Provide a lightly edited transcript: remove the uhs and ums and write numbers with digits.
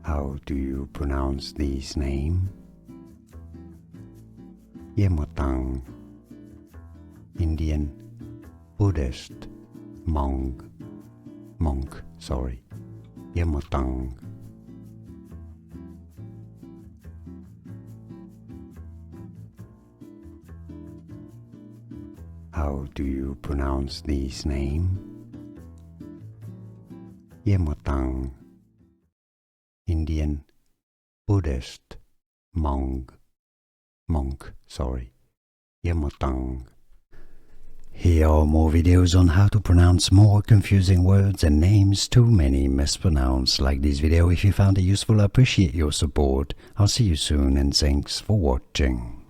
How do you pronounce this name? Yemoteng, Indian, Buddhist, monk, Yemoteng. How do you pronounce this name? Yemoteng, Indian, Buddhist, monk, Yemoteng. Here are more videos on how to pronounce more confusing words and names too many mispronounced. Like this video if you found it useful. I appreciate your support. I'll see you soon and thanks for watching.